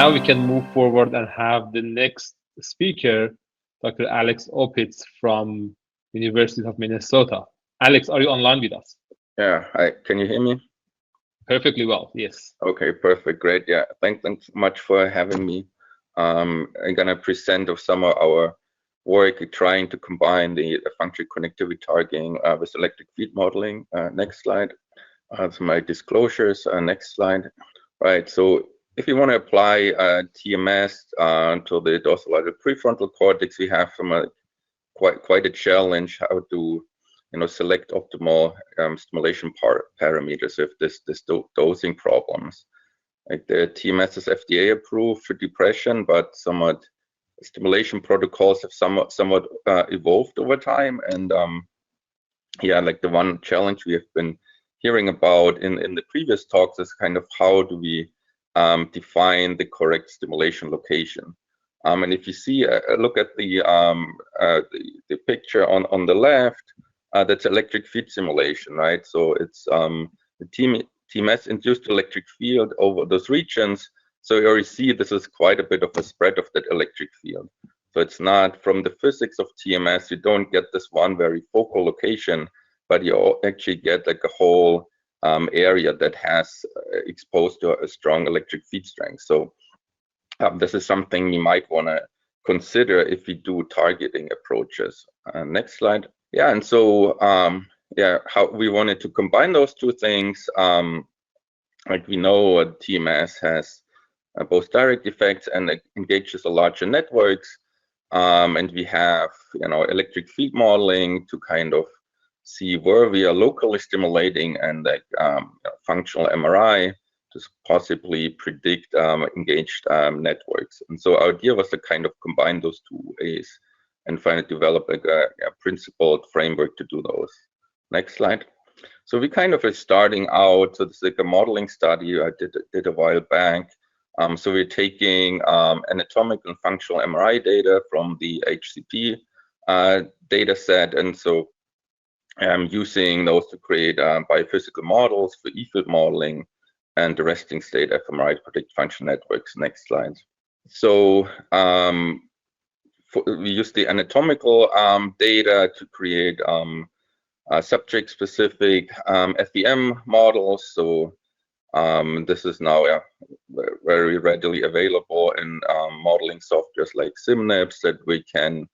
now we can move forward and have the next speaker, Dr. Alex Opitz from University of Minnesota. Alex, are you online with us? Yeah, can you hear me? Perfectly well, yes. Okay, perfect, great. Yeah, thanks much for having me. I'm gonna present of some of our work trying to combine the functional connectivity targeting with electric field modeling. Next slide. So my disclosures. Next slide. Right. So if you want to apply TMS to the dorsolateral prefrontal cortex, we have some quite a challenge how to select optimal stimulation parameters if this dosing problems. Like the TMS is FDA approved for depression, but somewhat stimulation protocols have somewhat evolved over time. And yeah, like the one challenge we have been hearing about in the previous talks is kind of how do we define the correct stimulation location. And if you see, look at the picture on the left, that's electric field simulation, right? So it's the TMS induced electric field over those regions. So you already see this is quite a bit of a spread of that electric field. So it's not from the physics of TMS, you don't get this one very focal location, but you actually get like a whole area that has exposed to a strong electric field strength. So this is something you might want to consider if you do targeting approaches. Next slide. Yeah, and so yeah, how we wanted to combine those two things. Like we know TMS has both direct effects and engages a larger networks. And we have electric field modeling to kind of see where we are locally stimulating, and like functional MRI to possibly predict engaged networks. And so our idea was to kind of combine those two ways and finally develop like a principled framework to do those. Next slide. So we kind of are starting out, so this is like a modeling study I did a while back. So we're taking anatomical and functional MRI data from the HCP data set, and so using those to create biophysical models for E-field modeling and the resting state fMRI to predict functional networks. Next slide. So we use the anatomical data to create subject-specific FEM models. So this is now very readily available in modeling softwares like SimNIPS that we can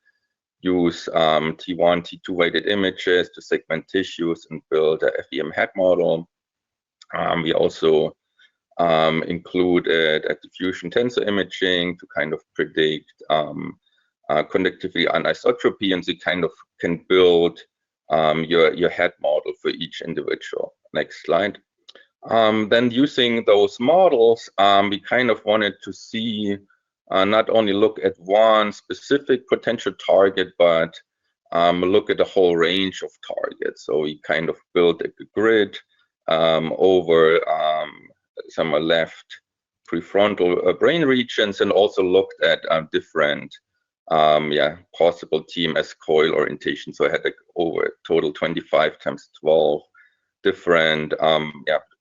use T1, T2 weighted images to segment tissues and build a FEM head model. We also included a diffusion tensor imaging to kind of predict conductivity anisotropy, and so you kind of can build your head model for each individual. Next slide. Then using those models, we kind of wanted to see not only look at one specific potential target, but look at a whole range of targets. So we kind of built a grid over some left prefrontal brain regions, and also looked at different possible TMS coil orientation. So I had like over total 25 times 12 different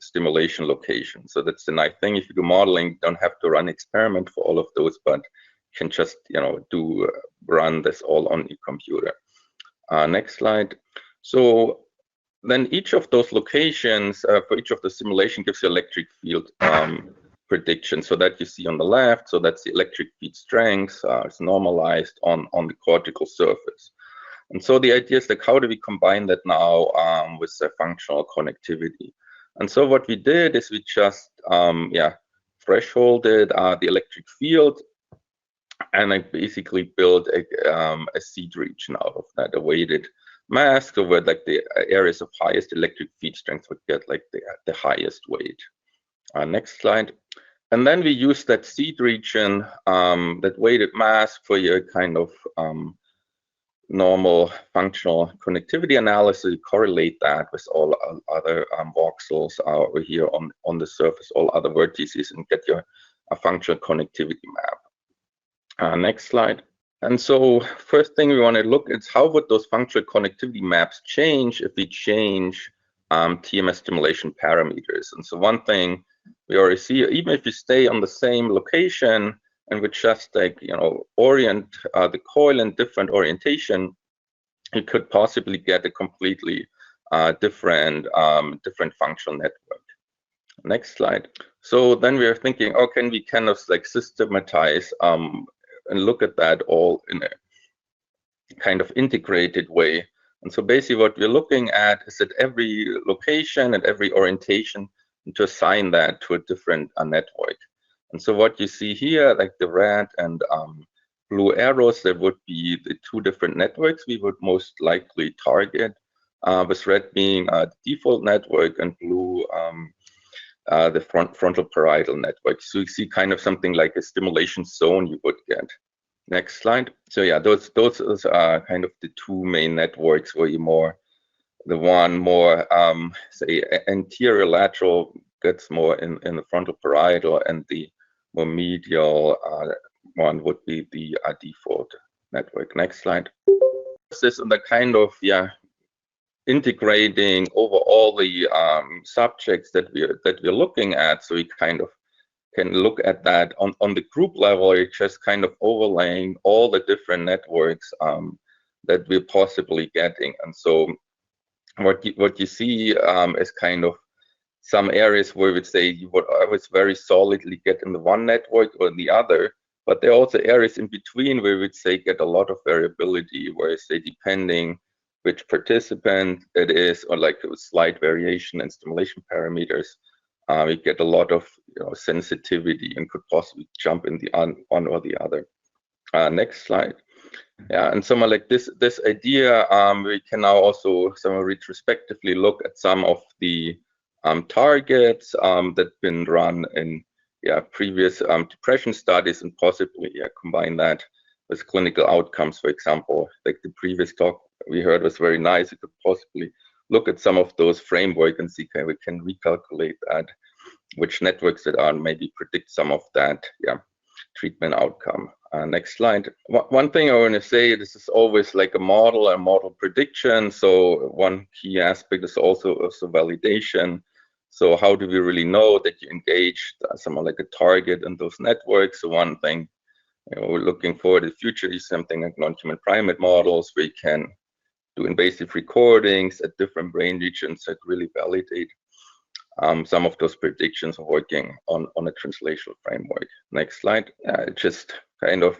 stimulation locations. So that's the nice thing. If you do modeling, you don't have to run experiment for all of those, but you can just run this all on your computer. Next slide. So then each of those locations for each of the simulation gives you electric field prediction. So that you see on the left, so that's the electric field strength. It's normalized on the cortical surface. And so the idea is like, how do we combine that now with the functional connectivity? And so what we did is we just thresholded the electric field, and I basically built a seed region out of that, a weighted mask, so where like the areas of highest electric field strength would get like the highest weight. Next slide. And then we use that seed region, that weighted mask, for your kind of normal functional connectivity analysis, correlate that with all other voxels over here on the surface, all other vertices, and get your functional connectivity map. Next slide. And so first thing we want to look at is how would those functional connectivity maps change if we change TMS stimulation parameters. And so one thing we already see, even if you stay on the same location and we just like, orient the coil in different orientation, you could possibly get a completely different functional network. Next slide. So then we are thinking, how can we kind of like systematize and look at that all in a kind of integrated way. And so basically what we're looking at is at every location and every orientation to assign that to a different network. And so what you see here, like the red and blue arrows, that would be the two different networks we would most likely target, with red being the default network and blue the frontal parietal network. So you see kind of something like a stimulation zone you would get. Next slide. So yeah, those are kind of the two main networks where you the one more say anterior lateral gets more in the frontal parietal, and the more medial one would be the default network. Next slide. This is the kind of integrating over all the subjects that we're looking at, so we kind of can look at that on the group level. You're just kind of overlaying all the different networks that we're possibly getting. And so what you see is kind of some areas where we would say you would always very solidly get in the one network or the other, but there are also areas in between where we would say get a lot of variability, where say depending which participant it is, or like a slight variation in stimulation parameters, we get a lot of sensitivity and could possibly jump in the one or the other. Next slide. Yeah, and somewhere like this idea, we can now also somewhat retrospectively look at some of the targets that been run in previous depression studies, and possibly combine that with clinical outcomes. For example, like the previous talk we heard was very nice. You could possibly look at some of those framework and see we can recalculate that, which networks that are maybe predict some of that treatment outcome. Next slide. One thing I want to say, this is always like a model prediction. So one key aspect is also validation. So how do we really know that you engaged someone like a target in those networks? So one thing we're looking for the future is something like non-human primate models, where you can do invasive recordings at different brain regions that really validate some of those predictions of working on a translational framework. Next slide. Just kind of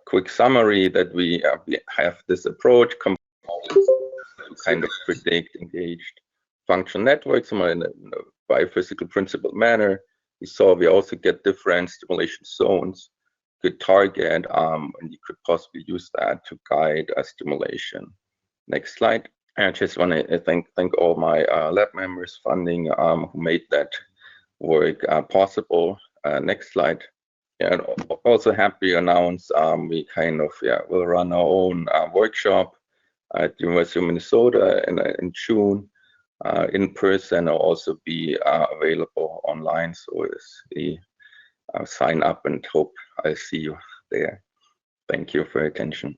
quick summary that we have this approach to kind of predict engaged function networks in a biophysical principled manner. We also get different stimulation zones, good target, and you could possibly use that to guide stimulation. Next slide. I just want to thank all my lab members, funding, who made that work possible. Next slide. And also happy to announce we kind of will run our own workshop at University of Minnesota in June. In person, will also be available online. So it's the sign up, and hope I see you there. Thank you for your attention.